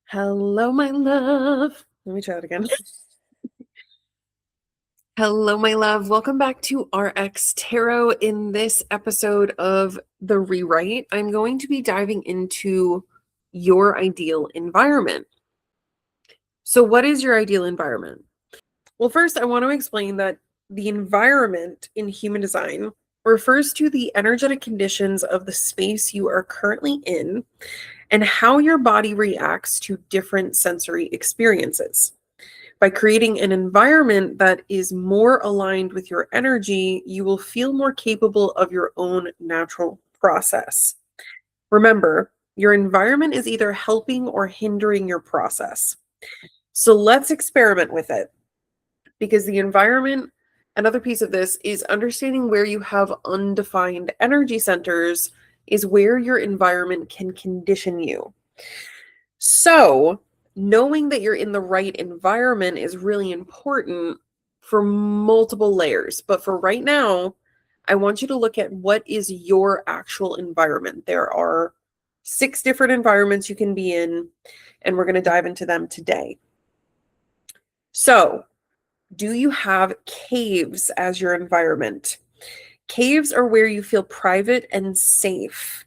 Hello, my love. Let me try it again. Hello, my love. Welcome back to RX Tarot. In this episode of the ReWrite, I'm going to be diving into your ideal environment. So, what is your ideal environment? Well, first, I want to explain that the environment in human design refers to the energetic conditions of the space you are currently in and how your body reacts to different sensory experiences. By creating an environment that is more aligned with your energy, you will feel more capable of your own natural process. Remember, your environment is either helping or hindering your process. So let's experiment with it, because the environment, another piece of this is understanding where you have undefined energy centers is where your environment can condition you. So knowing that you're in the right environment is really important for multiple layers. But for right now, I want you to look at what is your actual environment. There are 6 different environments you can be in, and we're going to dive into them today. So, do you have caves as your environment? Caves are where you feel private and safe.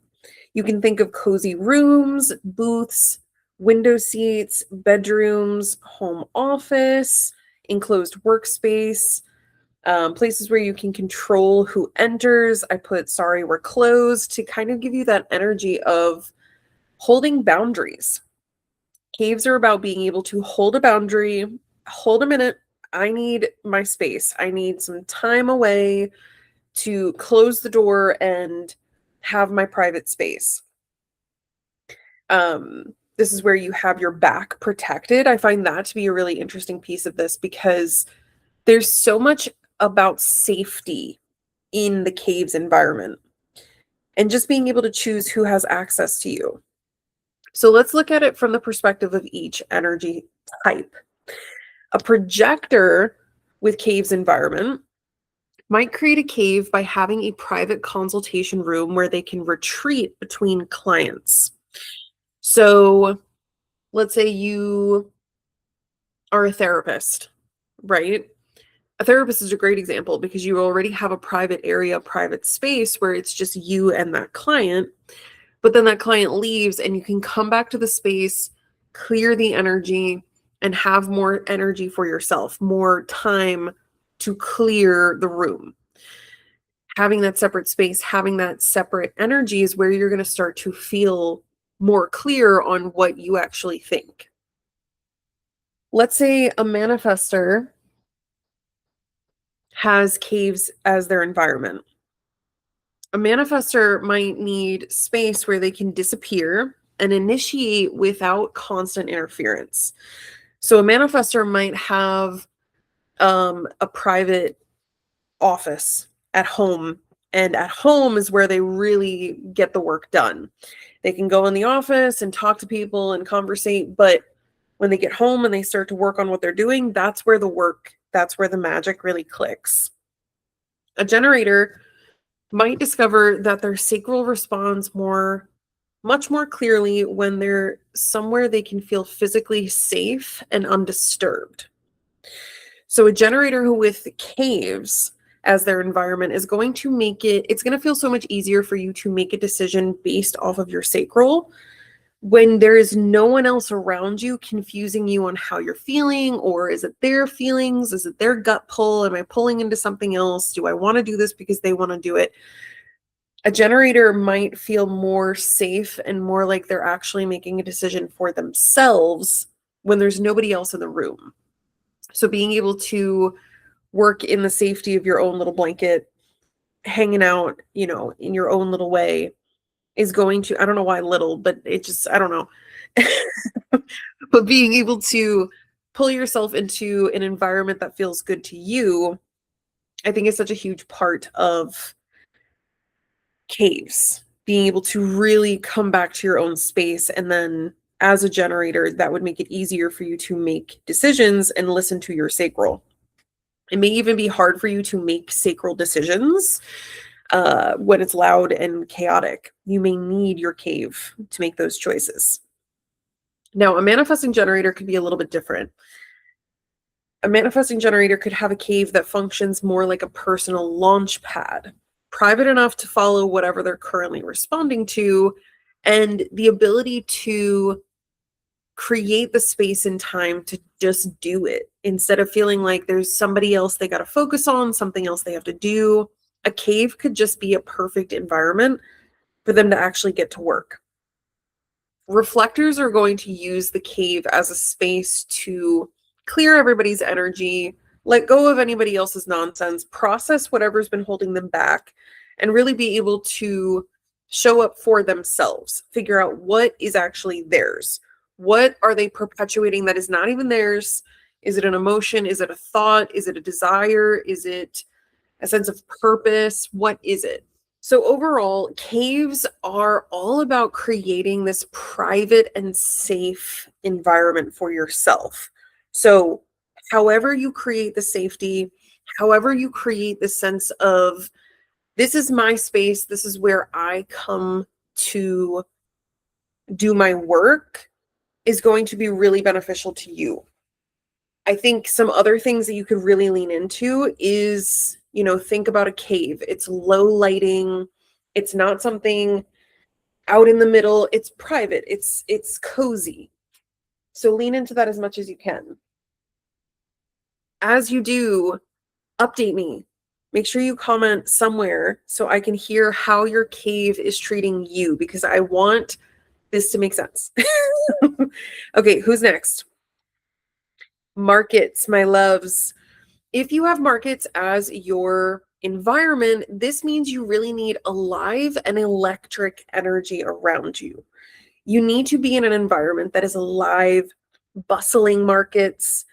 You can think of cozy rooms, booths, window seats, bedrooms, home office, enclosed workspace, places where you can control who enters. I put sorry, we're closed to kind of give you that energy of holding boundaries. Caves are about being able to hold a boundary, hold a minute. I need my space. I need some time away to close the door and have my private space. This is where you have your back protected. I find that to be a really interesting piece of this because there's so much about safety in the caves environment and just being able to choose who has access to you. So let's look at it from the perspective of each energy type. A projector with caves environment might create a cave by having a private consultation room where they can retreat between clients. So let's say you are a therapist, right? A therapist is a great example because you already have a private area, private space where it's just you and that client. But then that client leaves and you can come back to the space, clear the energy, and have more energy for yourself, more time to clear the room. Having that separate space, having that separate energy is where you're going to start to feel more clear on what you actually think. Let's say a manifestor has caves as their environment. A manifestor might need space where they can disappear and initiate without constant interference. So a manifestor might have a private office at home, and at home is where they really get the work done. They can go in the office and talk to people and conversate, but when they get home and they start to work on what they're doing, that's where the magic really clicks. A generator might discover that their sacral responds much more clearly when they're somewhere they can feel physically safe and undisturbed. So a generator who with caves as their environment is going to it's going to feel so much easier for you to make a decision based off of your sacral when there is no one else around you confusing you on how you're feeling, or is it their feelings? Is it their gut pull? Am I pulling into something else? Do I want to do this because they want to do it? A generator might feel more safe and more like they're actually making a decision for themselves when there's nobody else in the room. So being able to work in the safety of your own little blanket, hanging out, in your own little way is going to, I don't know why little, but it just, I don't know. But being able to pull yourself into an environment that feels good to you, I think is such a huge part of caves, being able to really come back to your own space. And then as a generator, that would make it easier for you to make decisions and listen to your sacral. It may even be hard for you to make sacral decisions when it's loud and chaotic. You may need your cave to make those choices. Now, a manifesting generator could be a little bit different. A manifesting generator could have a cave that functions more like a personal launch pad, private enough to follow whatever they're currently responding to, and the ability to create the space and time to just do it instead of feeling like there's somebody else they got to focus on, something else they have to do. A cave could just be a perfect environment for them to actually get to work. Reflectors are going to use the cave as a space to clear everybody's energy, let go of anybody else's nonsense, process whatever's been holding them back, and really be able to show up for themselves, figure out what is actually theirs. What are they perpetuating that is not even theirs? Is it an emotion? Is it a thought? Is it a desire? Is it a sense of purpose? What is it? So overall, caves are all about creating this private and safe environment for yourself. So however you create the safety, however you create the sense of, this is my space, this is where I come to do my work, is going to be really beneficial to you. I think some other things that you could really lean into is, think about a cave. It's low lighting. It's not something out in the middle. It's private. It's cozy. So lean into that as much as you can. As you do, update me. Make sure you comment somewhere so I can hear how your cave is treating you, because I want this to make sense. Okay, who's next? Markets, my loves. If you have markets as your environment, this means you really need a live and electric energy around you. You need to be in an environment that is alive, bustling markets.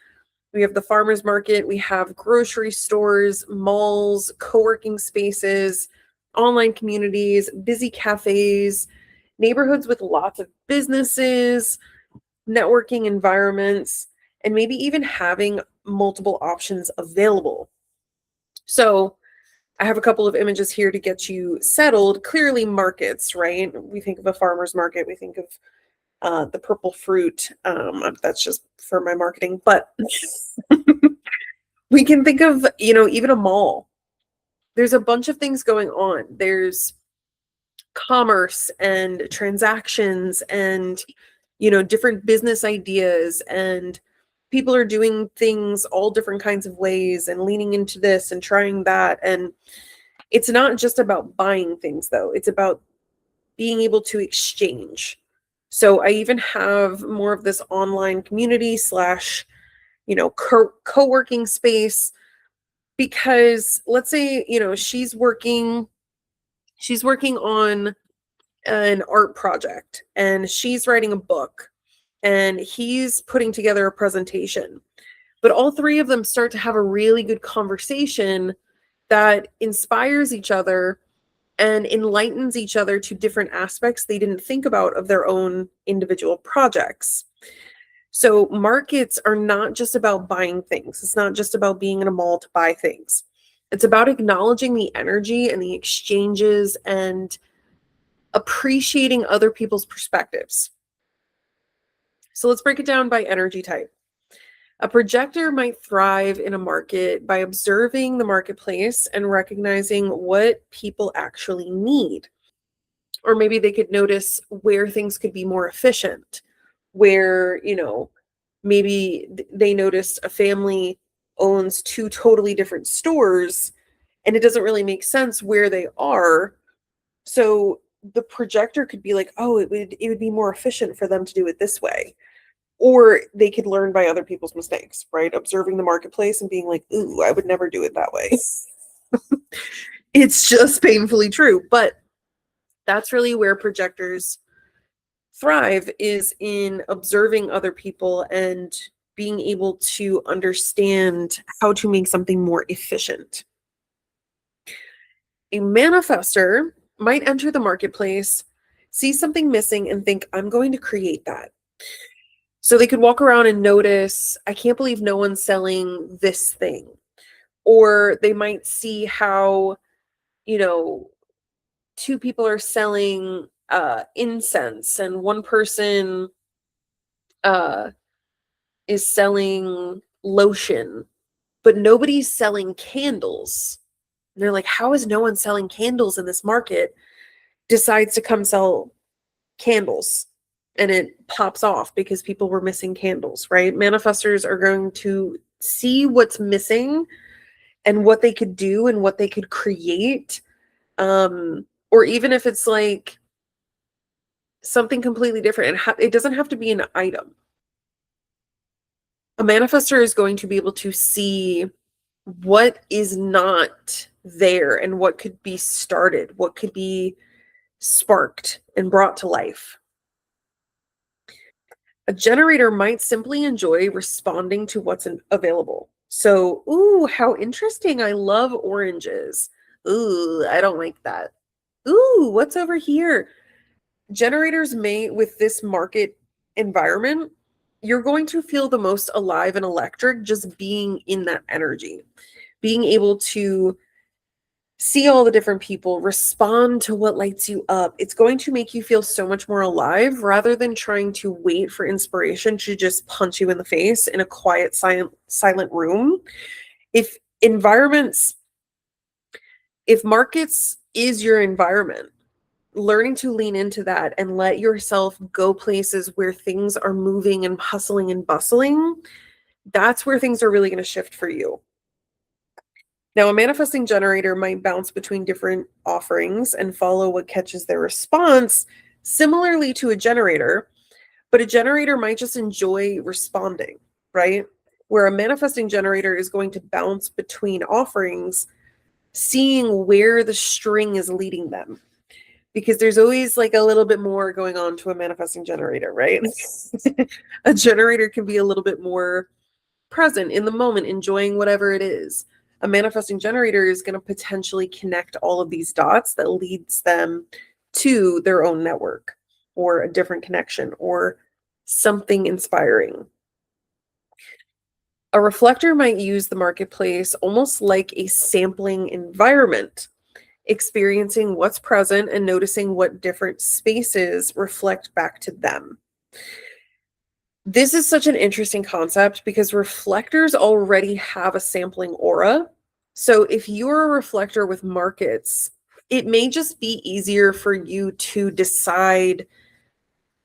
We have the farmers market, we have grocery stores, malls, co-working spaces, online communities, busy cafes, neighborhoods with lots of businesses, networking environments, and maybe even having multiple options available. So I have a couple of images here to get you settled. Clearly markets, right? We think of a farmer's market, we think of the purple fruit. That's just for my marketing, but we can think of, even a mall. There's a bunch of things going on. There's commerce and transactions and, different business ideas, and people are doing things all different kinds of ways and leaning into this and trying that. And it's not just about buying things, though. It's about being able to exchange. So I even have more of this online community slash, co-working space, because let's say, she's working on an art project and she's writing a book and he's putting together a presentation. But all three of them start to have a really good conversation that inspires each other and enlightens each other to different aspects they didn't think about of their own individual projects. So markets are not just about buying things. It's not just about being in a mall to buy things. It's about acknowledging the energy and the exchanges and appreciating other people's perspectives. So let's break it down by energy type. A projector might thrive in a market by observing the marketplace and recognizing what people actually need. Or maybe they could notice where things could be more efficient, where, maybe they noticed a family owns two totally different stores and it doesn't really make sense where they are. So the projector could be like, oh, it would be more efficient for them to do it this way. Or they could learn by other people's mistakes, right? Observing the marketplace and being like, ooh, I would never do it that way. It's just painfully true. But that's really where projectors thrive, is in observing other people and being able to understand how to make something more efficient. A manifestor might enter the marketplace, see something missing, and think, I'm going to create that. So they could walk around and notice, I can't believe no one's selling this thing. Or they might see how, you know, two people are selling incense and one person uh, is selling lotion, but nobody's selling candles. And they're like, how is no one selling candles in this market? Decides to come sell candles, and it pops off because people were missing candles, right? Manifestors are going to see what's missing and what they could do and what they could create. Or even if it's like something completely different, it doesn't have to be an item. A manifestor is going to be able to see what is not there and what could be started, what could be sparked and brought to life. A generator might simply enjoy responding to what's available. So, ooh, how interesting. I love oranges. Ooh, I don't like that. Ooh, what's over here? Generators may, with this market environment, you're going to feel the most alive and electric just being in that energy, being able to see all the different people, respond to what lights you up. It's going to make you feel so much more alive rather than trying to wait for inspiration to just punch you in the face in a quiet, silent room. If markets is your environment, learning to lean into that and let yourself go places where things are moving and hustling and bustling, that's where things are really going to shift for you. Now, a manifesting generator might bounce between different offerings and follow what catches their response, similarly to a generator, but a generator might just enjoy responding, right? Where a manifesting generator is going to bounce between offerings, seeing where the string is leading them. Because there's always like a little bit more going on to a manifesting generator, right? A generator can be a little bit more present in the moment, enjoying whatever it is. A manifesting generator is going to potentially connect all of these dots that leads them to their own network or a different connection or something inspiring. A reflector might use the marketplace almost like a sampling environment, experiencing what's present and noticing what different spaces reflect back to them. This is such an interesting concept because reflectors already have a sampling aura. So if you're a reflector with markets, it may just be easier for you to decide,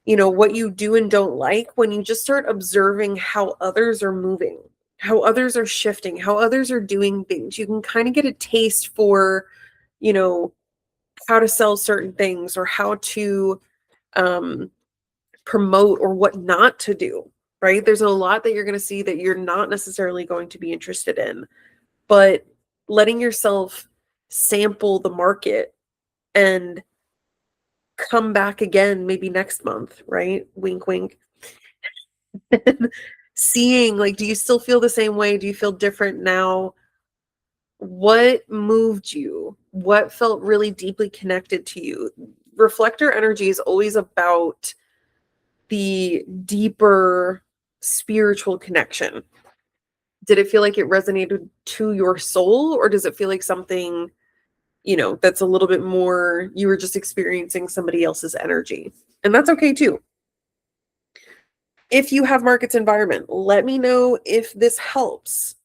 what you do and don't like when you just start observing how others are moving, how others are shifting, how others are doing things. You can kind of get a taste for, how to sell certain things or how to promote or what not to do, right? There's a lot that you're going to see that you're not necessarily going to be interested in, but letting yourself sample the market and come back again maybe next month, right? Wink, wink. Seeing, like, do you still feel the same way? Do you feel different now? What moved you? What felt really deeply connected to you? Reflector energy is always about the deeper spiritual connection. Did it feel like it resonated to your soul, or does it feel like something, that's a little bit more, you were just experiencing somebody else's energy? And that's okay too. If you have markets environment, let me know if this helps.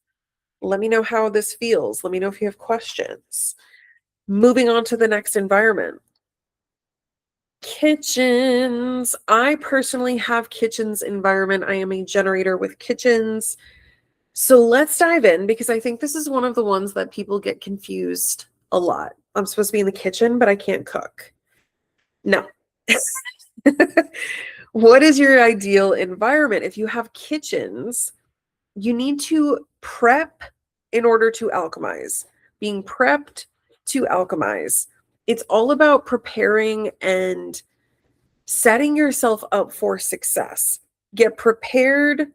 Let me know how this feels. Let me know if you have questions. Moving on to the next environment. Kitchens. I personally have kitchens environment. I am a generator with kitchens. So let's dive in because I think this is one of the ones that people get confused a lot. I'm supposed to be in the kitchen, but I can't cook. No. What is your ideal environment? If you have kitchens, you need to prep in order to alchemize. Being prepped to alchemize. It's all about preparing and setting yourself up for success. Get prepared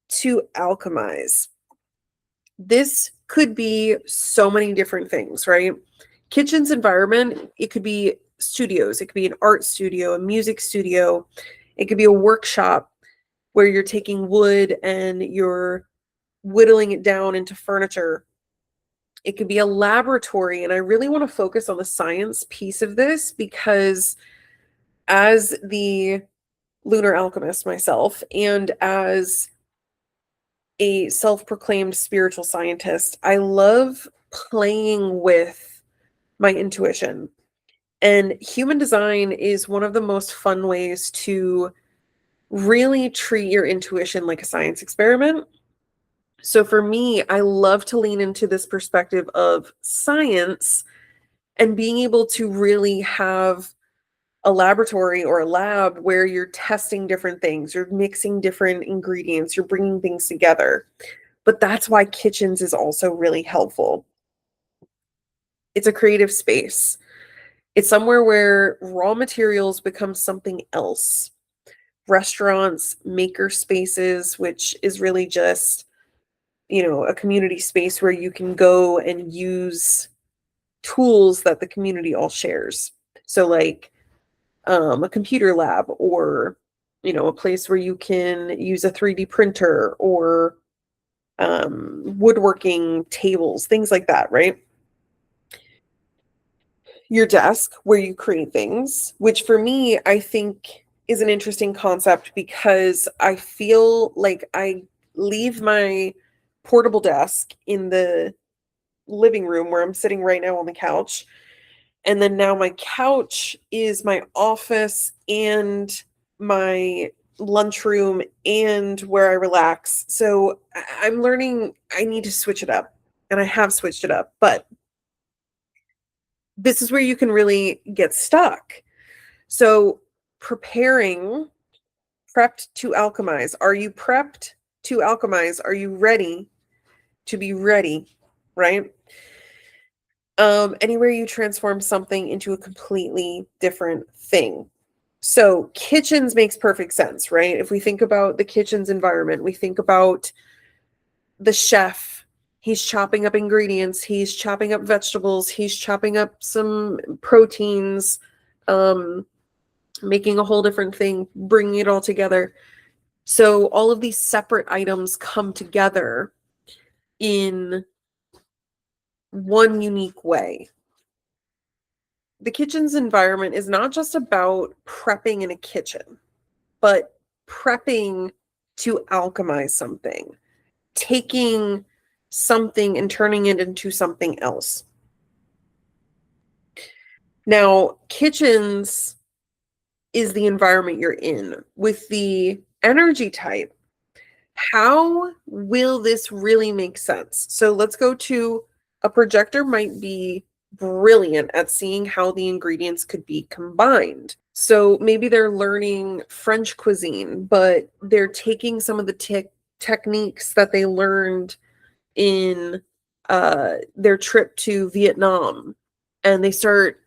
to alchemize. This could be so many different things, right? Kitchen's environment, it could be studios. It could be an art studio, a music studio. It could be a workshop where you're taking wood and you're whittling it down into furniture. It could be a laboratory. And I really want to focus on the science piece of this because as the lunar alchemist myself and as a self-proclaimed spiritual scientist, I love playing with my intuition. And human design is one of the most fun ways to really treat your intuition like a science experiment. So for me, I love to lean into this perspective of science and being able to really have a laboratory or a lab where you're testing different things, you're mixing different ingredients, you're bringing things together. But that's why kitchens is also really helpful. It's a creative space. It's somewhere where raw materials become something else. Restaurants, maker spaces, which is really just, a community space where you can go and use tools that the community all shares. So like a computer lab or, a place where you can use a 3D printer or woodworking tables, things like that, right? Your desk where you create things, which for me, I think is an interesting concept because I feel like I leave my portable desk in the living room where I'm sitting right now on the couch. And then now my couch is my office and my lunchroom and where I relax. So I'm learning I need to switch it up. And I have switched it up, but this is where you can really get stuck. So preparing, prepped to alchemize. Are you prepped to alchemize? Are you ready to be ready? Right? Anywhere you transform something into a completely different thing. So kitchens makes perfect sense, right? If we think about the kitchen's environment, we think about the chef. He's chopping up ingredients, he's chopping up vegetables, he's chopping up some proteins, making a whole different thing, bringing it all together. So all of these separate items come together in one unique way. The kitchen's environment is not just about prepping in a kitchen, but prepping to alchemize something, taking something and turning it into something else. Now, kitchens is the environment you're in. With the energy type, how will this really make sense? So let's go to a projector might be brilliant at seeing how the ingredients could be combined. So maybe they're learning French cuisine, but they're taking some of the techniques that they learned in their trip to Vietnam, and they start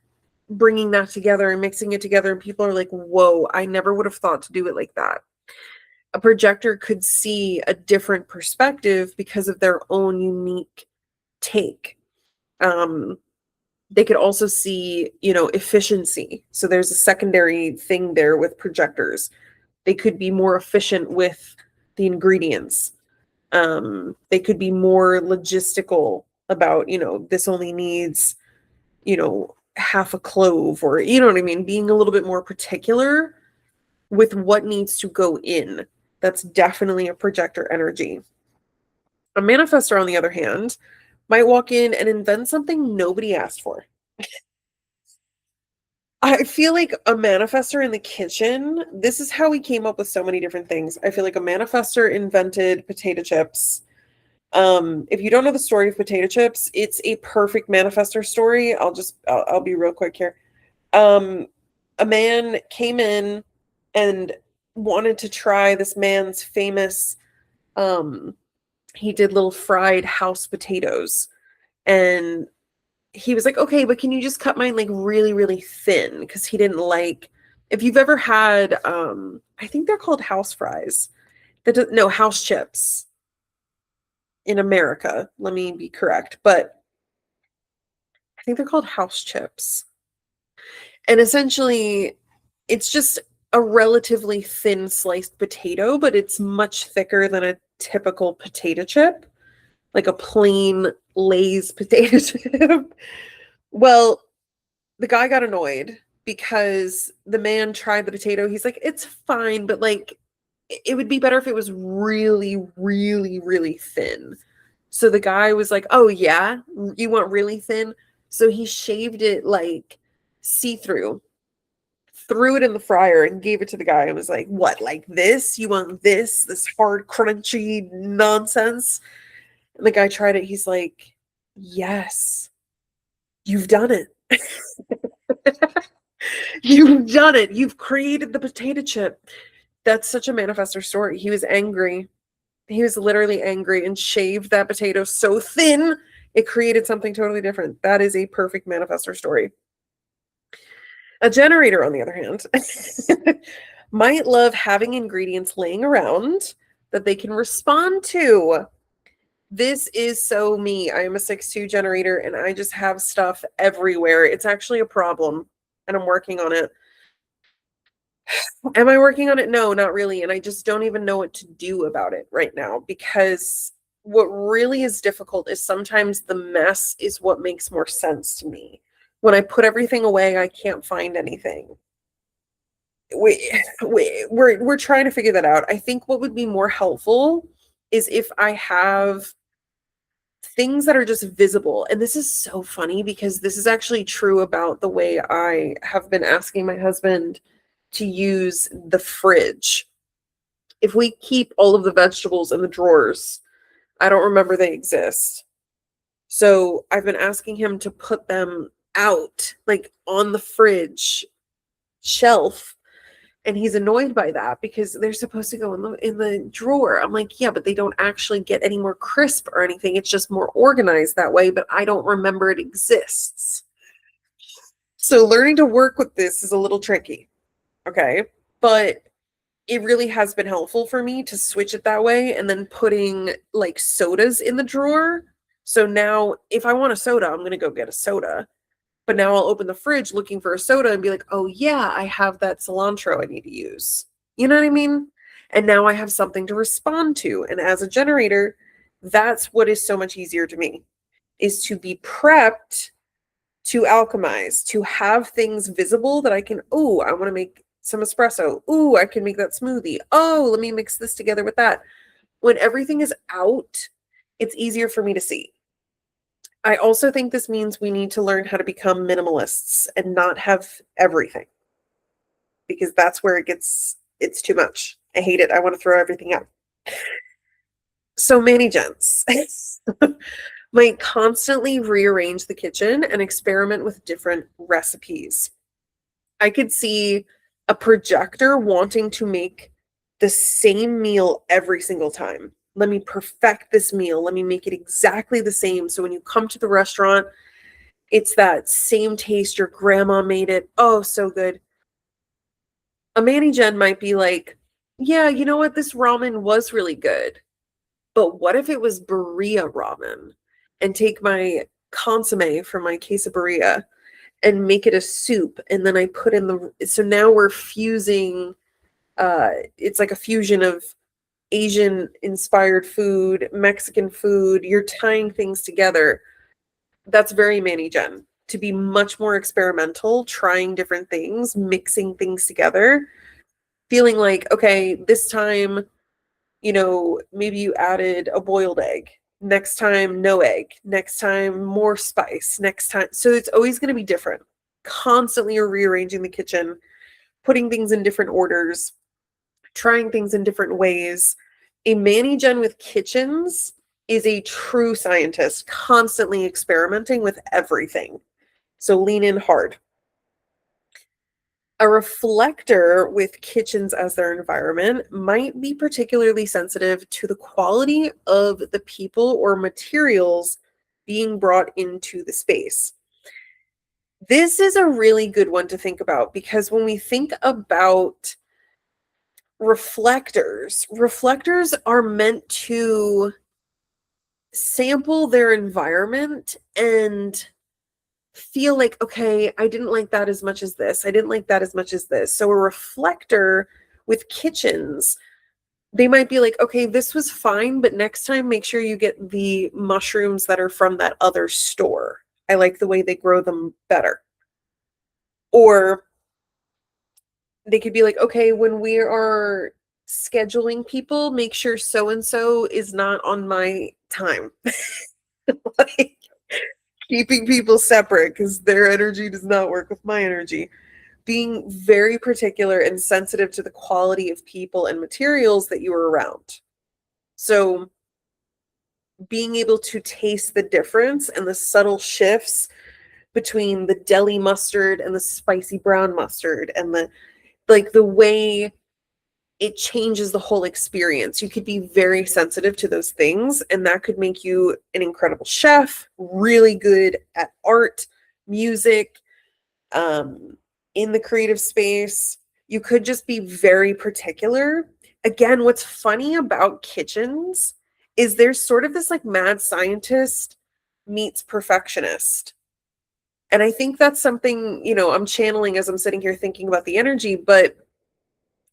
bringing that together and mixing it together, and people are like, whoa, I never would have thought to do it like that. A projector could see a different perspective because of their own unique take. They could also see, efficiency. So there's a secondary thing there with projectors. They could be more efficient with the ingredients. They could be more logistical about, this only needs, half a clove, or, you know what I mean? Being a little bit more particular with what needs to go in. That's definitely a projector energy. A manifestor, on the other hand, might walk in and invent something nobody asked for. I feel like a manifestor in the kitchen, this is how we came up with so many different things. I feel like a manifestor invented potato chips. If you don't know the story of potato chips, it's a perfect manifestor story. I'll be real quick here. A man came in and wanted to try this man's famous, he did little fried house potatoes, and he was like, okay, but can you just cut mine like really, really thin? Because he didn't like, if you've ever had, I think they're called house fries. No, house chips in America. Let me be correct. But I think they're called house chips. And essentially, it's just a relatively thin sliced potato, but it's much thicker than a typical potato chip. like a plain Lay's potato chip. Well, the guy got annoyed because the man tried the potato. He's like, it's fine, but like it would be better if it was really, really, really thin. So the guy was like, oh, yeah, you want really thin? So he shaved it like see through, threw it in the fryer, and gave it to the guy and was like, what, like this? You want this hard, crunchy nonsense? And the guy tried it. He's like, yes, you've done it. You've done it. You've created the potato chip. That's such a manifestor story. He was angry. He was literally angry and shaved that potato so thin it created something totally different. That is a perfect manifestor story. A generator, on the other hand, might love having ingredients laying around that they can respond to. This is so me. I am a 6-2 generator and I just have stuff everywhere. It's actually a problem and I'm working on it. Am I working on it? No, not really. And I just don't even know what to do about it right now, because what really is difficult is sometimes the mess is what makes more sense to me. When I put everything away, I can't find anything. We're trying to figure that out. I think what would be more helpful is if I have things that are just visible. And this is so funny because this is actually true about the way I have been asking my husband to use the fridge. If we keep all of the vegetables in the drawers, I don't remember they exist. So I've been asking him to put them out, like on the fridge shelf. And he's annoyed by that because they're supposed to go in the drawer. I'm like, yeah, but they don't actually get any more crisp or anything. It's just more organized that way, but I don't remember it exists. So learning to work with this is a little tricky. Okay. But it really has been helpful for me to switch it that way, and then putting like sodas in the drawer. So now if I want a soda, I'm going to go get a soda. But now I'll open the fridge looking for a soda and be like, oh yeah, I have that cilantro I need to use. You know what I mean? And now I have something to respond to. And as a generator, that's what is so much easier to me, is to be prepped to alchemize, to have things visible that I can, oh, I want to make some espresso. Oh, I can make that smoothie. Oh, let me mix this together with that. When everything is out, it's easier for me to see. I also think this means we need to learn how to become minimalists and not have everything, because that's where it's too much. I hate it. I want to throw everything out. So many gents might constantly rearrange the kitchen and experiment with different recipes. I could see a projector wanting to make the same meal every single time. Let me perfect this meal. Let me make it exactly the same. So when you come to the restaurant, it's that same taste. Your grandma made it. Oh, so good. A Manny Gen might be like, yeah, you know what? This ramen was really good. But what if it was birria ramen? And take my consomme from my quesadilla and make it a soup. And then I put in so now we're fusing, it's like a fusion of Asian inspired food, Mexican food. You're tying things together. That's very Manny Gen, to be much more experimental, trying different things, mixing things together, feeling like, okay, this time, maybe you added a boiled egg. Next time, no egg. Next time, more spice. Next time. So it's always going to be different. Constantly rearranging the kitchen, putting things in different orders, trying things in different ways. A Manny Gen with kitchens is a true scientist, constantly experimenting with everything. So lean in hard. A reflector with kitchens as their environment might be particularly sensitive to the quality of the people or materials being brought into the space. This is a really good one to think about, because when we think about reflectors are meant to sample their environment and feel like, okay, I didn't like that as much as this. I didn't like that as much as this. So a reflector with kitchens They might be like, okay, this was fine, but next time make sure you get the mushrooms that are from that other store. I like the way they grow them better. Or they could be like, okay, when we are scheduling people, make sure so and so is not on my time. Like keeping people separate because their energy does not work with my energy. Being very particular and sensitive to the quality of people and materials that you are around. So being able to taste the difference and the subtle shifts between the deli mustard and the spicy brown mustard and the way it changes the whole experience. You could be very sensitive to those things, and that could make you an incredible chef, really good at art, music, in the creative space. You could just be very particular. Again, what's funny about kitchens is there's sort of this like mad scientist meets perfectionist. And I think that's something, I'm channeling as I'm sitting here thinking about the energy, but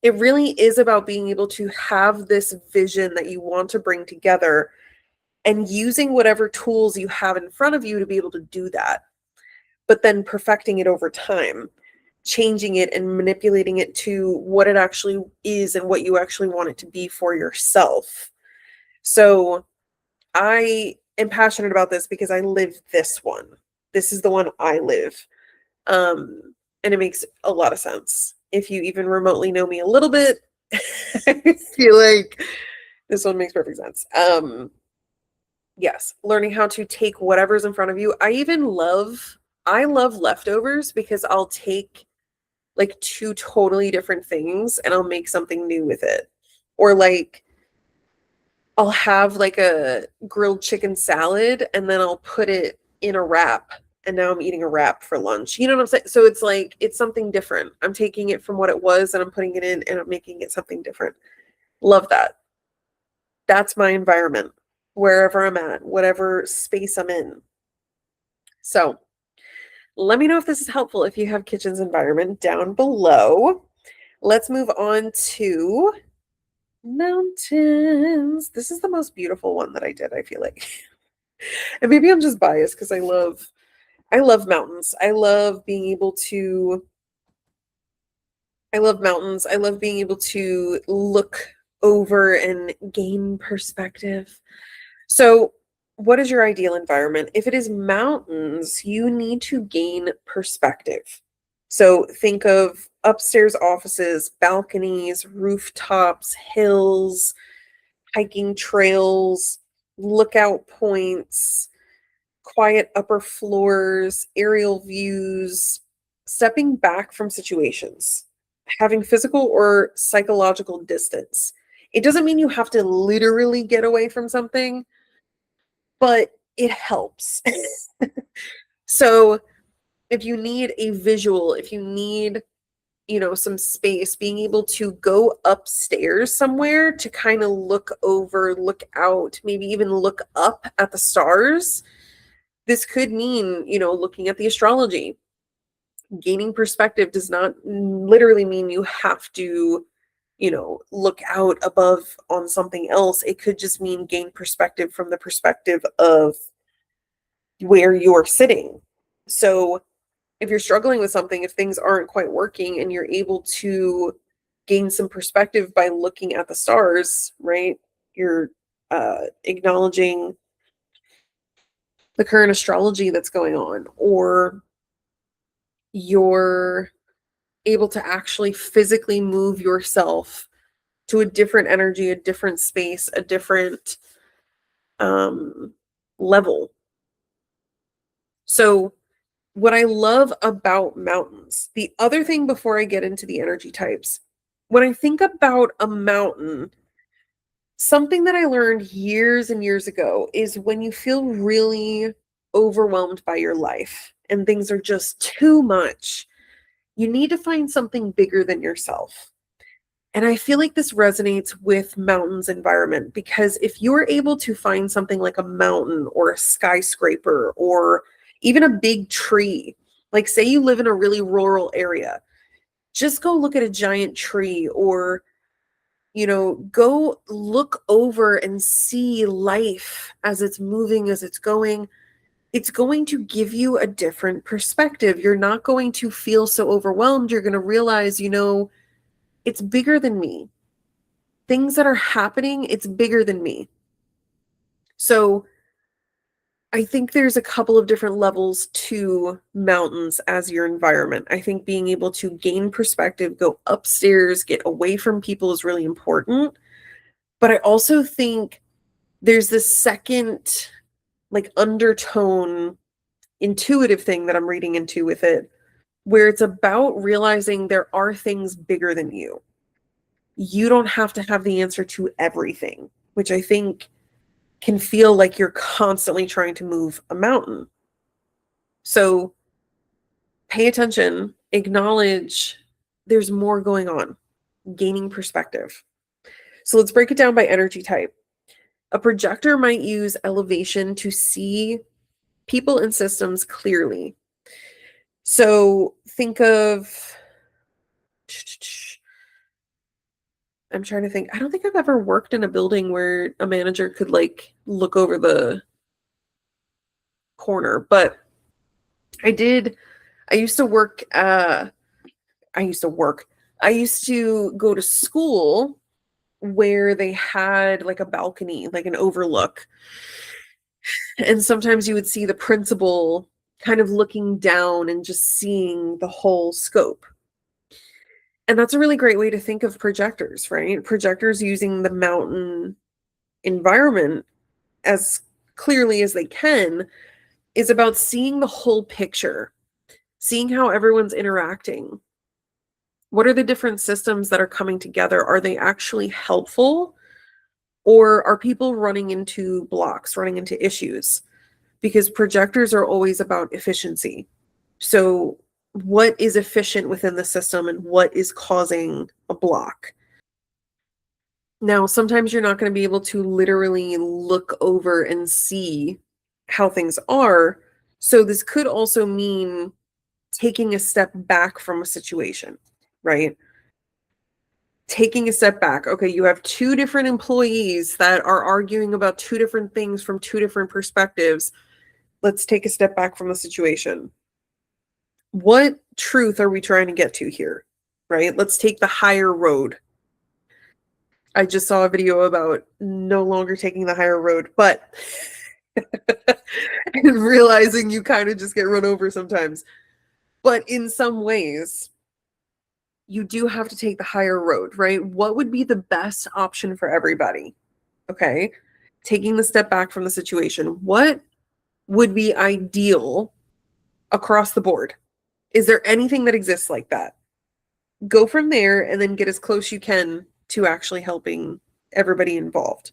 it really is about being able to have this vision that you want to bring together and using whatever tools you have in front of you to be able to do that, but then perfecting it over time, changing it and manipulating it to what it actually is and what you actually want it to be for yourself. So I am passionate about this because I live this one. This is the one I live. And it makes a lot of sense. If you even remotely know me a little bit, I feel like this one makes perfect sense. Yes, learning how to take whatever's in front of you. I love leftovers because I'll take like two totally different things and I'll make something new with it. Or like I'll have like a grilled chicken salad and then I'll put it in a wrap and now I'm eating a wrap for lunch. You know what I'm saying? So it's like, it's something different. I'm taking it from what it was and I'm putting it in and I'm making it something different. Love that. That's my environment, wherever I'm at, whatever space I'm in. So let me know if this is helpful if you have kitchen's environment down below. Let's move on to mountains. This is the most beautiful one that I did, I feel like. And maybe I'm just biased because I love mountains. I love mountains. I love being able to look over and gain perspective. So, what is your ideal environment? If it is mountains, you need to gain perspective. So, think of upstairs offices, balconies, rooftops, hills, hiking trails, lookout points, quiet upper floors, aerial views, stepping back from situations, having physical or psychological distance. It doesn't mean you have to literally get away from something, but it helps. So if you need a visual, if you need, some space, being able to go upstairs somewhere to kind of look over, look out, maybe even look up at the stars. This could mean, looking at the astrology. Gaining perspective does not literally mean you have to, look out above on something else. It could just mean gain perspective from the perspective of where you're sitting. So if you're struggling with something, if things aren't quite working and you're able to gain some perspective by looking at the stars, right? You're acknowledging the current astrology that's going on, or you're able to actually physically move yourself to a different energy, a different space, a different level. So what I love about mountains, the other thing before I get into the energy types, when I think about a mountain, something that I learned years and years ago is when you feel really overwhelmed by your life and things are just too much, you need to find something bigger than yourself. And I feel like this resonates with mountains environment, because if you're able to find something like a mountain or a skyscraper or even a big tree, like say you live in a really rural area, just go look at a giant tree or, Go look over and see life as it's moving, as it's going. It's going to give you a different perspective. You're not going to feel so overwhelmed. You're going to realize, it's bigger than me. Things that are happening, it's bigger than me. So I think there's a couple of different levels to mountains as your environment. I think being able to gain perspective, go upstairs, get away from people is really important. But I also think there's this second, undertone, intuitive thing that I'm reading into with it, where it's about realizing there are things bigger than you. You don't have to have the answer to everything, which I think can feel like you're constantly trying to move a mountain. So pay attention, acknowledge there's more going on, gaining perspective. So let's break it down by energy type. A projector might use elevation to see people and systems clearly. So think of, I'm trying to think. I don't think I've ever worked in a building where a manager could look over the corner, but I did. I used to go to school where they had a balcony, like an overlook. And sometimes you would see the principal kind of looking down and just seeing the whole scope. And that's a really great way to think of projectors, right? Projectors using the mountain environment as clearly as they can is about seeing the whole picture, seeing how everyone's interacting. What are the different systems that are coming together? Are they actually helpful? Or are people running into blocks, running into issues? Because projectors are always about efficiency. So what is efficient within the system and what is causing a block? Now, sometimes you're not going to be able to literally look over and see how things are. So this could also mean taking a step back from a situation, right? Taking a step back. Okay, you have two different employees that are arguing about two different things from two different perspectives. Let's take a step back from the situation. What truth are we trying to get to here, right? Let's take the higher road. I just saw a video about no longer taking the higher road, but and realizing you kind of just get run over sometimes. But in some ways, you do have to take the higher road, right? What would be the best option for everybody? Okay. Taking the step back from the situation. What would be ideal across the board? Is there anything that exists like that? Go from there and then get as close you can to actually helping everybody involved.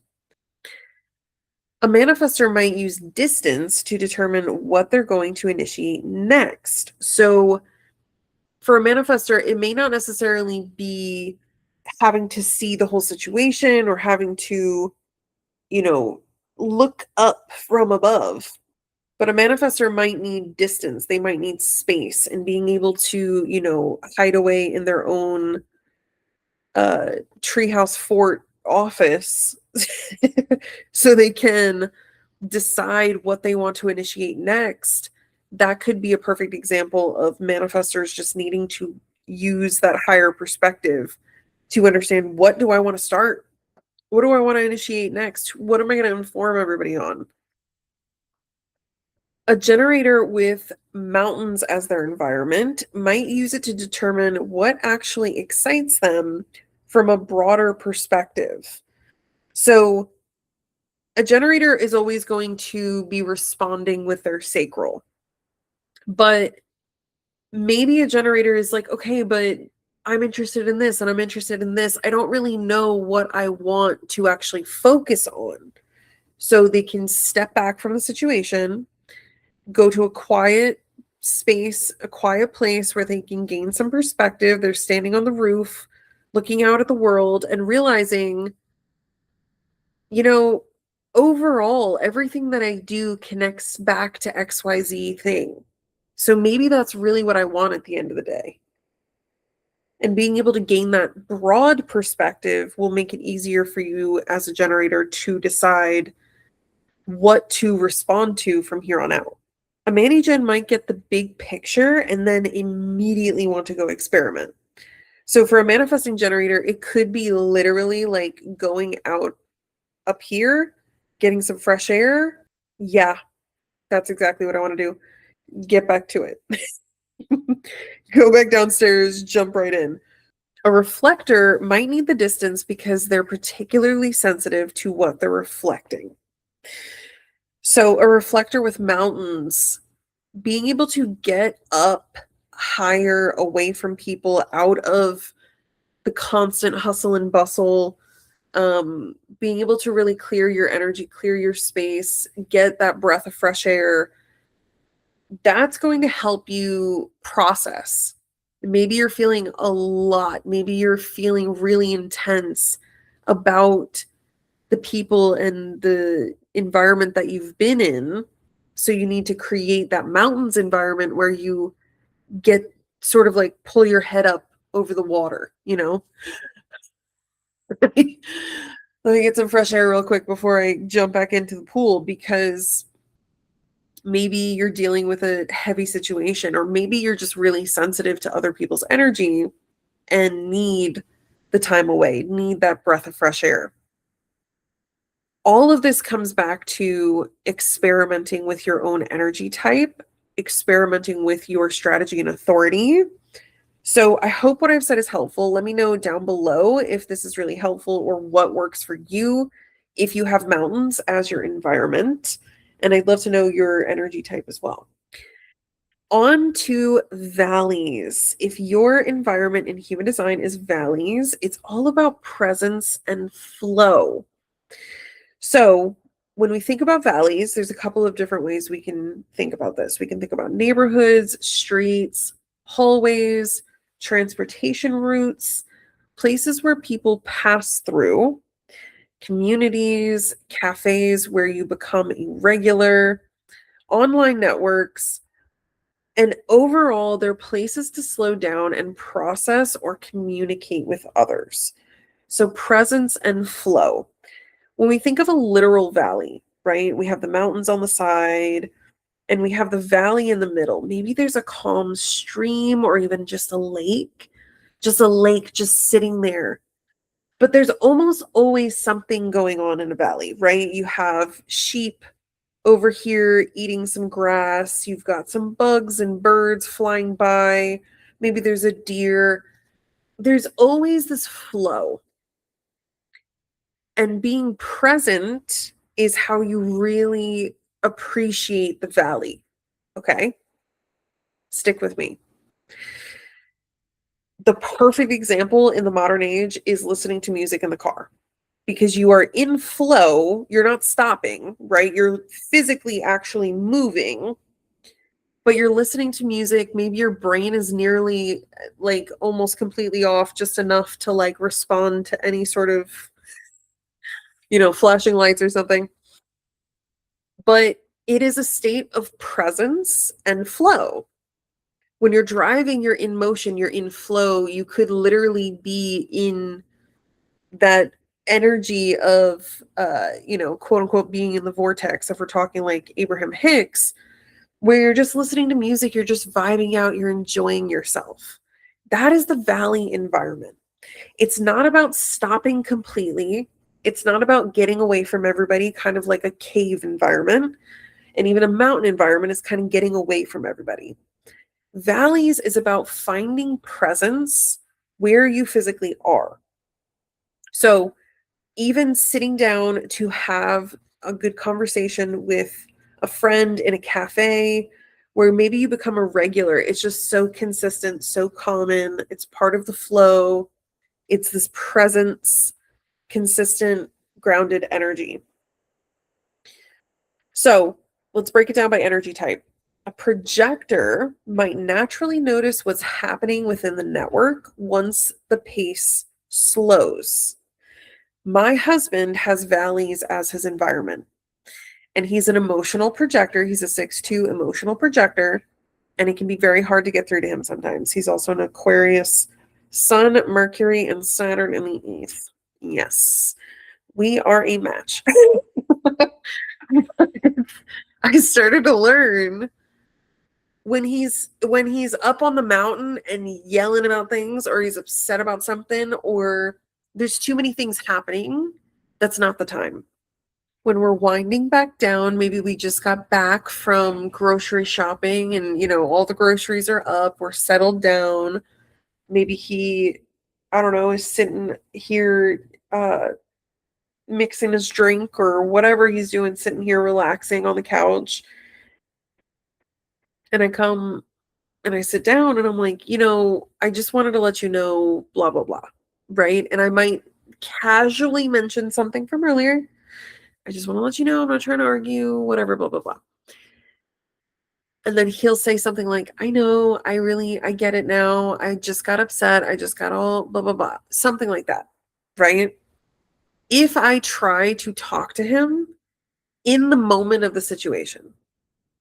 A manifestor might use distance to determine what they're going to initiate next. So for a manifestor, it may not necessarily be having to see the whole situation or having to, look up from above. But a manifestor might need distance. They might need space and being able to, hide away in their own treehouse fort office so they can decide what they want to initiate next. That could be a perfect example of manifestors just needing to use that higher perspective to understand, what do I want to start? What do I want to initiate next? What am I going to inform everybody on? A generator with mountains as their environment might use it to determine what actually excites them from a broader perspective. So a generator is always going to be responding with their sacral. But maybe a generator is like, okay, but I'm interested in this and I'm interested in this. I don't really know what I want to actually focus on. So they can step back from the situation, go to a quiet space, a quiet place where they can gain some perspective. They're standing on the roof, looking out at the world and realizing, overall, everything that I do connects back to XYZ thing. So maybe that's really what I want at the end of the day. And being able to gain that broad perspective will make it easier for you as a generator to decide what to respond to from here on out. A mani-gen might get the big picture and then immediately want to go experiment. So for a manifesting generator, it could be literally like going out up here, getting some fresh air. Yeah, that's exactly what I want to do. Get back to it. Go back downstairs, jump right in. A reflector might need the distance because they're particularly sensitive to what they're reflecting. So a reflector with mountains, being able to get up higher away from people, out of the constant hustle and bustle, being able to really clear your energy, clear your space, get that breath of fresh air, that's going to help you process. Maybe you're feeling a lot. Maybe you're feeling really intense about the people and the environment that you've been in. So you need to create that mountains environment where you get sort of like pull your head up over the water, you know? Let me get some fresh air real quick before I jump back into the pool, because maybe you're dealing with a heavy situation, or maybe you're just really sensitive to other people's energy and need the time away, need that breath of fresh air. All of this comes back to experimenting with your own energy type, experimenting with your strategy and authority. So I hope what I've said is helpful. Let me know down below if this is really helpful or what works for you if you have mountains as your environment. And I'd love to know your energy type as well. On to valleys. If your environment in human design is valleys, it's all about presence and flow. So when we think about valleys, there's a couple of different ways we can think about this. We can think about neighborhoods, streets, hallways, transportation routes, places where people pass through, communities, cafes where you become a regular, online networks, and overall, they're places to slow down and process or communicate with others. So presence and flow. When we think of a literal valley, right, we have the mountains on the side and we have the valley in the middle. Maybe there's a calm stream or even just a lake just sitting there. But there's almost always something going on in a valley, right? You have sheep over here eating some grass. You've got some bugs and birds flying by. Maybe there's a deer. There's always this flow. And being present is how you really appreciate the valley. Okay? Stick with me. The perfect example in the modern age is listening to music in the car, because you are in flow. You're not stopping, right? You're physically actually moving, but you're listening to music. Maybe your brain is nearly like almost completely off, just enough to like respond to any sort of, flashing lights or something. But it is a state of presence and flow. When you're driving, you're in motion, you're in flow. You could literally be in that energy of, quote unquote, being in the vortex. If we're talking like Abraham Hicks, where you're just listening to music, you're just vibing out, you're enjoying yourself. That is the valley environment. It's not about stopping completely. It's not about getting away from everybody, kind of like a cave environment. And even a mountain environment is kind of getting away from everybody. Valleys is about finding presence where you physically are. So even sitting down to have a good conversation with a friend in a cafe where maybe you become a regular, it's just so consistent, so common. It's part of the flow. It's this presence, consistent, grounded energy. So let's break it down by energy type. A projector might naturally notice what's happening within the network once the pace slows. My husband has valleys as his environment, and he's an emotional projector. He's a 6'2" emotional projector, and it can be very hard to get through to him sometimes. He's also an Aquarius Sun, Mercury, and Saturn in the 8th. Yes, we are a match. I started to learn when he's up on the mountain and yelling about things, or he's upset about something, or there's too many things happening, that's not the time. When we're winding back down, maybe we just got back from grocery shopping and, all the groceries are up, we're settled down. Maybe he, I don't know, is sitting here mixing his drink or whatever he's doing, sitting here relaxing on the couch. And I come and I sit down and I'm like, I just wanted to let you know, blah, blah, blah. Right. And I might casually mention something from earlier. I just want to let you know, I'm not trying to argue, whatever, blah, blah, blah. And then he'll say something like, I know, I get it now. I just got upset. I just got all blah, blah, blah. Something like that. Right. If I try to talk to him in the moment of the situation,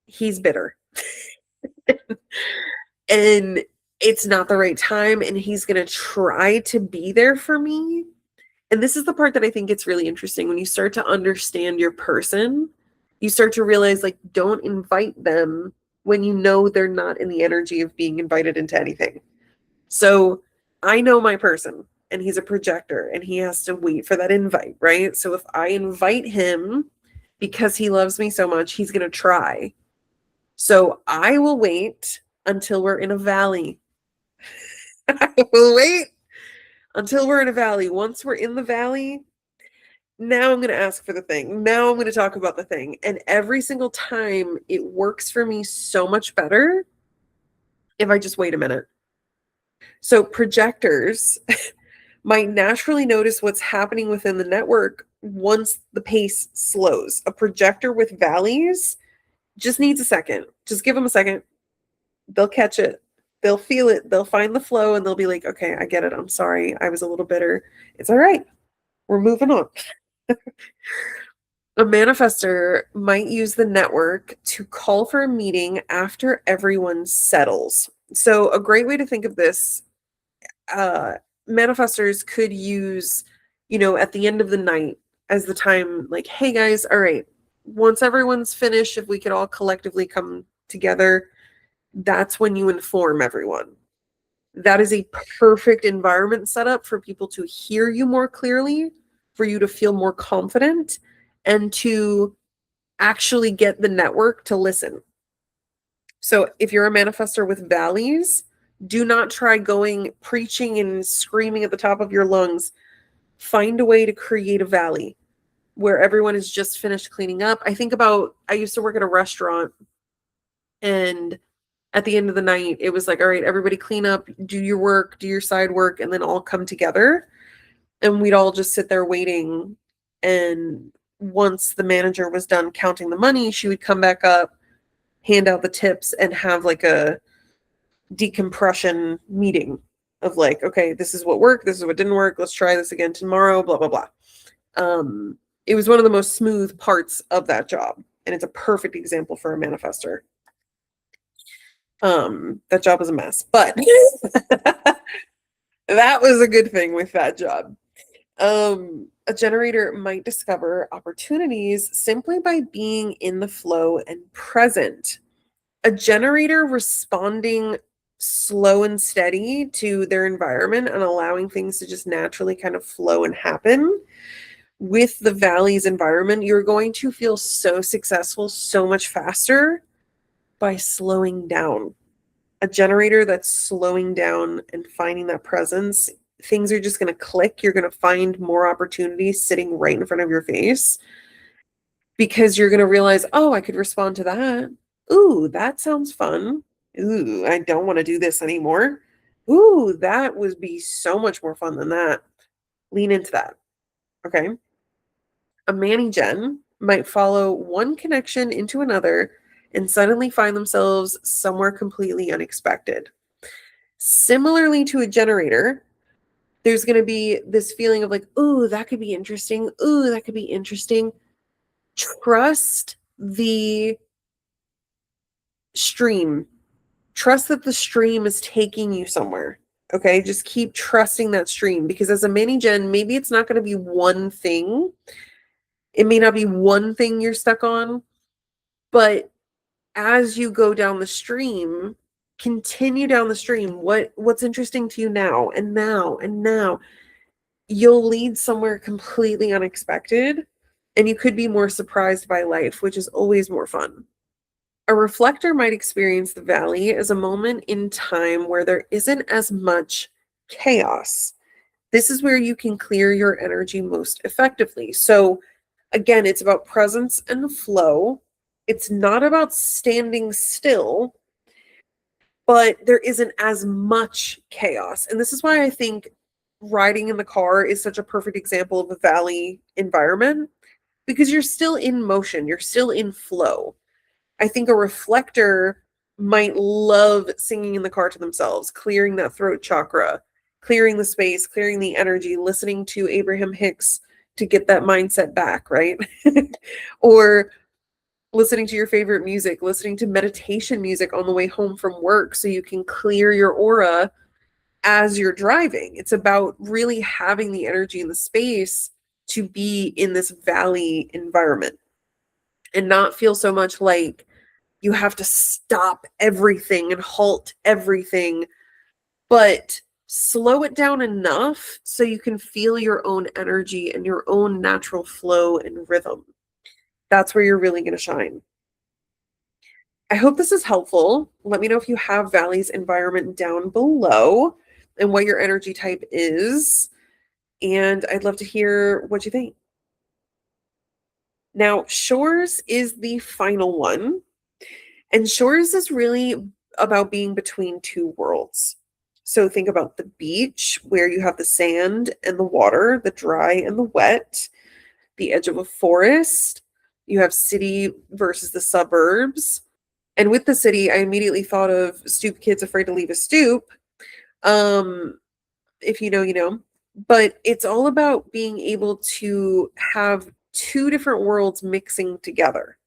he's bitter. And it's not the right time, and he's going to try to be there for me. And this is the part that I think it's really interesting. When you start to understand your person, you start to realize, like, don't invite them when you know they're not in the energy of being invited into anything. So I know my person, and he's a projector, and he has to wait for that invite, right? So if I invite him because he loves me so much, he's going to try. So I will wait until we're in a valley. I will wait until we're in a valley. Once we're in the valley, now I'm going to ask for the thing. Now I'm going to talk about the thing. And every single time it works for me so much better if I just wait a minute. So projectors might naturally notice what's happening within the network once the pace slows. A projector with valleys just needs a second. Just give them a second. They'll catch it. They'll feel it. They'll find the flow and they'll be like, okay, I get it. I'm sorry. I was a little bitter. It's all right. We're moving on. A manifester might use the network to call for a meeting after everyone settles. So a great way to think of this, manifestors could use, at the end of the night as the time, like, hey guys, all right, once everyone's finished, if we could all collectively come together, that's when you inform everyone. That is a perfect environment setup for people to hear you more clearly, for you to feel more confident, and to actually get the network to listen. So if you're a manifestor with valleys, do not try preaching and screaming at the top of your lungs. Find a way to create a valley where everyone is just finished cleaning up. I used to work at a restaurant, and at the end of the night, it was like, all right, everybody clean up, do your work, do your side work, and then all come together. And we'd all just sit there waiting. And once the manager was done counting the money, she would come back up, hand out the tips, and have like a decompression meeting of like, okay, this is what worked, this is what didn't work, let's try this again tomorrow, blah, blah, blah. It was one of the most smooth parts of that job. And it's a perfect example for a manifestor. That job was a mess, but that was a good thing with that job. A generator might discover opportunities simply by being in the flow and present. A generator responding slow and steady to their environment and allowing things to just naturally kind of flow and happen with the valley's environment, you're going to feel so successful so much faster by slowing down. A generator that's slowing down and finding that presence, things are just going to click. You're going to find more opportunities sitting right in front of your face because you're going to realize, oh, I could respond to that. Ooh, that sounds fun. Ooh, I don't want to do this anymore. Ooh, that would be so much more fun than that. Lean into that. Okay. A Manny-Gen might follow one connection into another and suddenly find themselves somewhere completely unexpected. Similarly to a generator, there's going to be this feeling of like, ooh, that could be interesting. Ooh, that could be interesting. Trust the stream. Trust that the stream is taking you somewhere. Okay, just keep trusting that stream, because as a mini gen, maybe it's not going to be one thing. It may not be one thing you're stuck on, but as you go down the stream, continue down the stream. What's interesting to you now and now and now? You'll lead somewhere completely unexpected, and you could be more surprised by life, which is always more fun. A reflector might experience the valley as a moment in time where there isn't as much chaos. This is where you can clear your energy most effectively. So, again, it's about presence and flow. It's not about standing still, but there isn't as much chaos. And this is why I think riding in the car is such a perfect example of a valley environment, because you're still in motion, you're still in flow. I think a reflector might love singing in the car to themselves, clearing that throat chakra, clearing the space, clearing the energy, listening to Abraham Hicks to get that mindset back, right? Or listening to your favorite music, listening to meditation music on the way home from work so you can clear your aura as you're driving. It's about really having the energy and the space to be in this valley environment and not feel so much like you have to stop everything and halt everything, but slow it down enough so you can feel your own energy and your own natural flow and rhythm. That's where you're really going to shine. I hope this is helpful. Let me know if you have Valley's environment down below and what your energy type is. And I'd love to hear what you think. Now, Shores is the final one. And Shores is really about being between two worlds. So think about the beach where you have the sand and the water, the dry and the wet, the edge of a forest. You have city versus the suburbs. And with the city, I immediately thought of Stoop Kids Afraid to Leave a Stoop. If you know, you know. But it's all about being able to have two different worlds mixing together.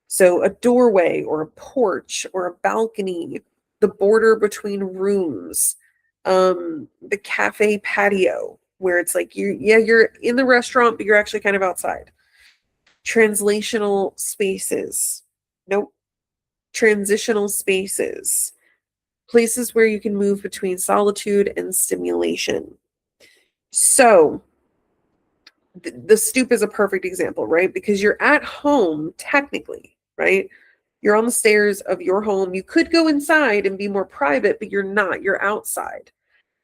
So a doorway or a porch or a balcony, the border between rooms, the cafe patio where it's like you're in the restaurant, but you're actually kind of outside. Translational spaces. Nope. Transitional spaces. Places where you can move between solitude and stimulation. So the stoop is a perfect example, right? Because you're at home technically, right? You're on the stairs of your home. You could go inside and be more private, but you're not. You're outside.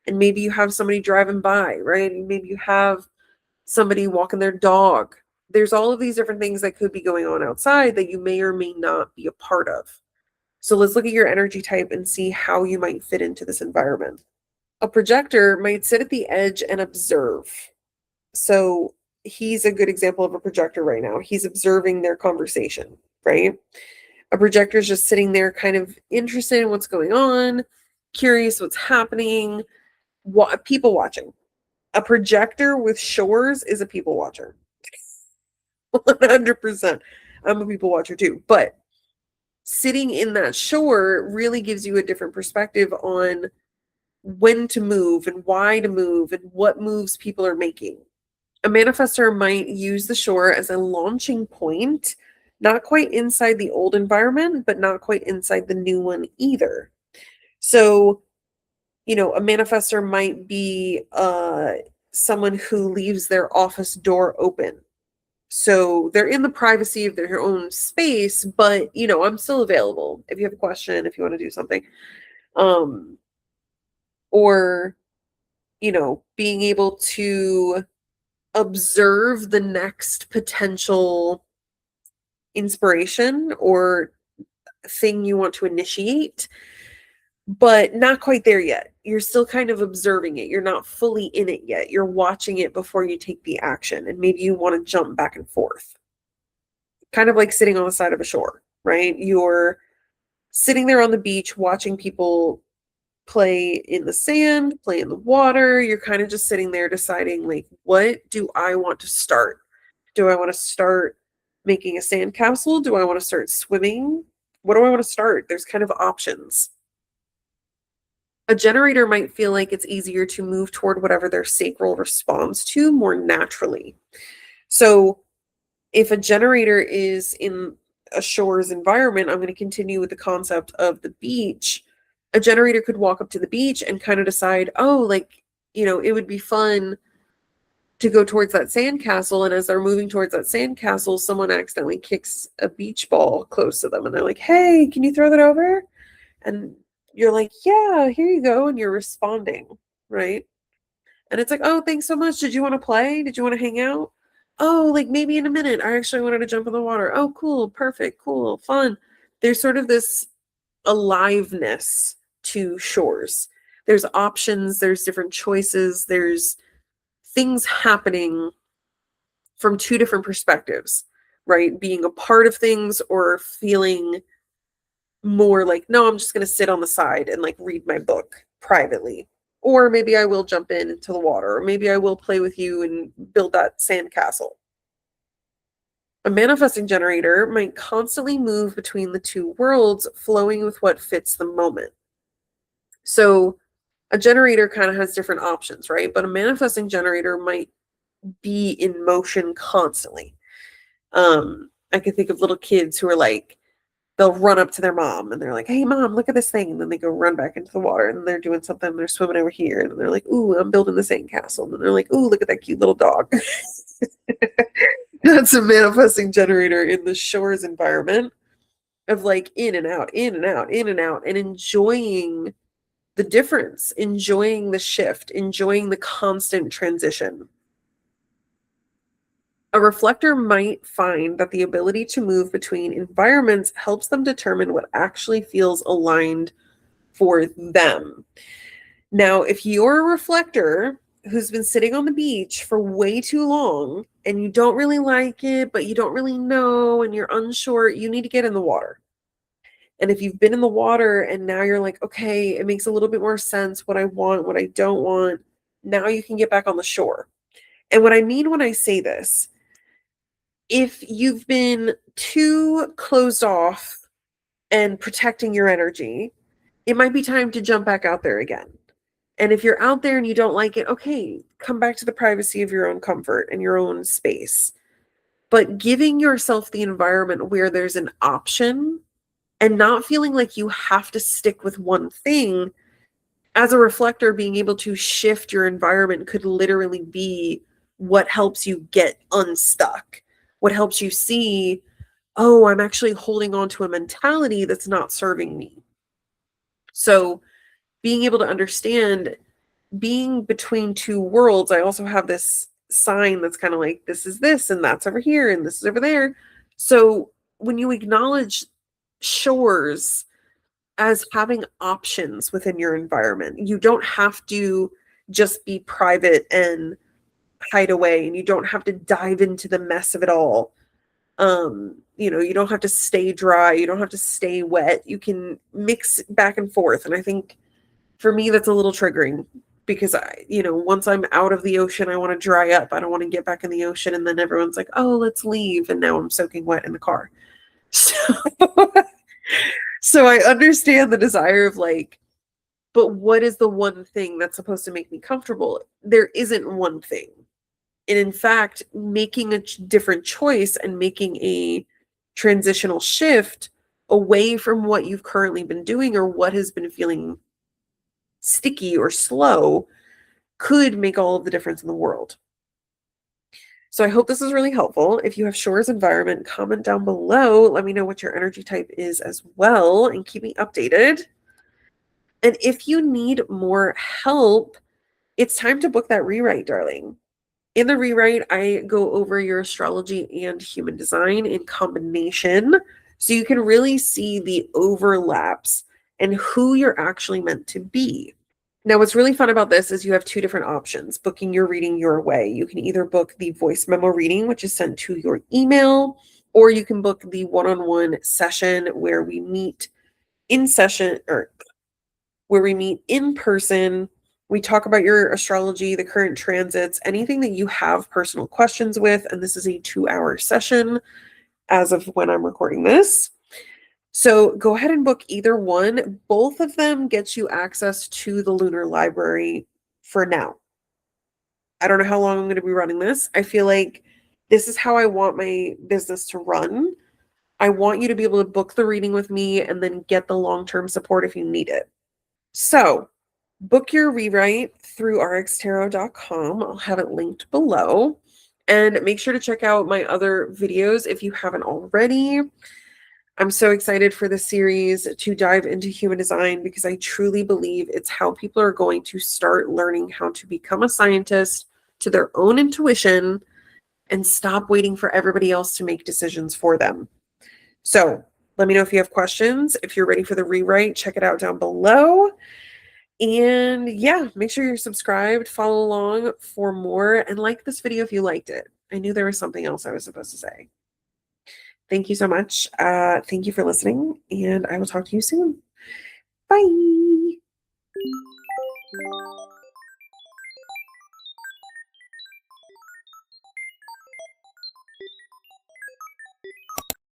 And maybe you have somebody driving by, right? And maybe you have somebody walking their dog. There's all of these different things that could be going on outside that you may or may not be a part of. So let's look at your energy type and see how you might fit into this environment. A projector might sit at the edge and observe. So he's a good example of a projector right now. He's observing their conversation, right? A projector is just sitting there kind of interested in what's going on, curious what's happening, people watching. A projector with Shores is a people watcher. 100%. I'm a people watcher too. But sitting in that shore really gives you a different perspective on when to move and why to move and what moves people are making. A manifestor might use the shore as a launching point, not quite inside the old environment, but not quite inside the new one either. So, a manifestor might be someone who leaves their office door open. So they're in the privacy of their own space, but, I'm still available if you have a question, if you want to do something. Or, being able to observe the next potential inspiration or thing you want to initiate, but not quite there yet. You're still kind of observing it. You're not fully in it yet. You're watching it before you take the action. And maybe you want to jump back and forth. Kind of like sitting on the side of a shore, right? You're sitting there on the beach watching people play in the sand, play in the water. You're kind of just sitting there deciding, like, what do I want to start? Do I want to start making a sandcastle? Do I want to start swimming? What do I want to start? There's kind of options. A generator might feel like it's easier to move toward whatever their sacral responds to more naturally. So if a generator is in a shores environment, I'm going to continue with the concept of the beach. A generator could walk up to the beach and kind of decide, oh, like, it would be fun to go towards that sandcastle. And as they're moving towards that sandcastle, someone accidentally kicks a beach ball close to them. And they're like, hey, can you throw that over? And you're like, yeah, here you go. And you're responding, right? And it's like, oh, thanks so much. Did you want to play? Did you want to hang out? Oh, like maybe in a minute. I actually wanted to jump in the water. Oh, cool. Perfect. Cool. Fun. There's sort of this aliveness to shores. There's options. There's different choices. There's things happening from two different perspectives, right? Being a part of things or feeling more like, no, I'm just going to sit on the side and like read my book privately. Or maybe I will jump into the water, or maybe I will play with you and build that sandcastle. A manifesting generator might constantly move between the two worlds, flowing with what fits the moment. So a generator kind of has different options, right? But a manifesting generator might be in motion constantly. I can think of little kids who are like, they'll run up to their mom and they're like, hey mom, look at this thing. And then they go run back into the water and they're doing something. And they're swimming over here. And they're like, ooh, I'm building the sandcastle. And they're like, ooh, look at that cute little dog. That's a manifesting generator in the shores environment of like in and out, in and out, in and out, and enjoying the difference, enjoying the shift, enjoying the constant transition. A reflector might find that the ability to move between environments helps them determine what actually feels aligned for them. Now, if you're a reflector who's been sitting on the beach for way too long and you don't really like it, but you don't really know and you're unsure, you need to get in the water. And if you've been in the water and now you're like, okay, it makes a little bit more sense what I want, what I don't want, now you can get back on the shore. And what I mean when I say this, if you've been too closed off and protecting your energy, it might be time to jump back out there again. And if you're out there and you don't like it, okay, come back to the privacy of your own comfort and your own space. But giving yourself the environment where there's an option and not feeling like you have to stick with one thing, as a reflector, being able to shift your environment could literally be what helps you get unstuck. What helps you see, oh, I'm actually holding on to a mentality that's not serving me. So being able to understand being between two worlds, I also have this sign that's kind of like, this is this, and that's over here, and this is over there. So when you acknowledge shores as having options within your environment, you don't have to just be private and hide away, and you don't have to dive into the mess of it all. You don't have to stay dry, you don't have to stay wet, you can mix back and forth. And I think for me that's a little triggering because once I'm out of the ocean, I want to dry up. I don't want to get back in the ocean and then everyone's like, oh, let's leave, and now I'm soaking wet in the car. So I understand the desire of like, but what is the one thing that's supposed to make me comfortable? There isn't one thing. And in fact, making a different choice and making a transitional shift away from what you've currently been doing or what has been feeling sticky or slow could make all of the difference in the world. So I hope this is really helpful. If you have shores environment, comment down below. Let me know what your energy type is as well and keep me updated. And if you need more help, it's time to book that rewrite, darling. In the rewrite, I go over your astrology and human design in combination so you can really see the overlaps and who you're actually meant to be. Now, what's really fun about this is you have two different options, booking your reading your way. You can either book the voice memo reading, which is sent to your email, or you can book the one-on-one session where we meet in session or where we meet in person. We talk about your astrology, the current transits, anything that you have personal questions with. And this is a 2-hour session as of when I'm recording this. So go ahead and book either one. Both of them get you access to the Lunar Library for now. I don't know how long I'm going to be running this. I feel like this is how I want my business to run. I want you to be able to book the reading with me and then get the long-term support if you need it. So book your rewrite through rxtarot.com. I'll have it linked below. And make sure to check out my other videos if you haven't already. I'm so excited for this series to dive into human design because I truly believe it's how people are going to start learning how to become a scientist to their own intuition and stop waiting for everybody else to make decisions for them. So let me know if you have questions. If you're ready for the rewrite, check it out down below. And yeah, make sure you're subscribed, follow along for more, and like this video if you liked it. I knew there was something else I was supposed to say. Thank you so much. Thank you for listening, and I will talk to you soon. Bye.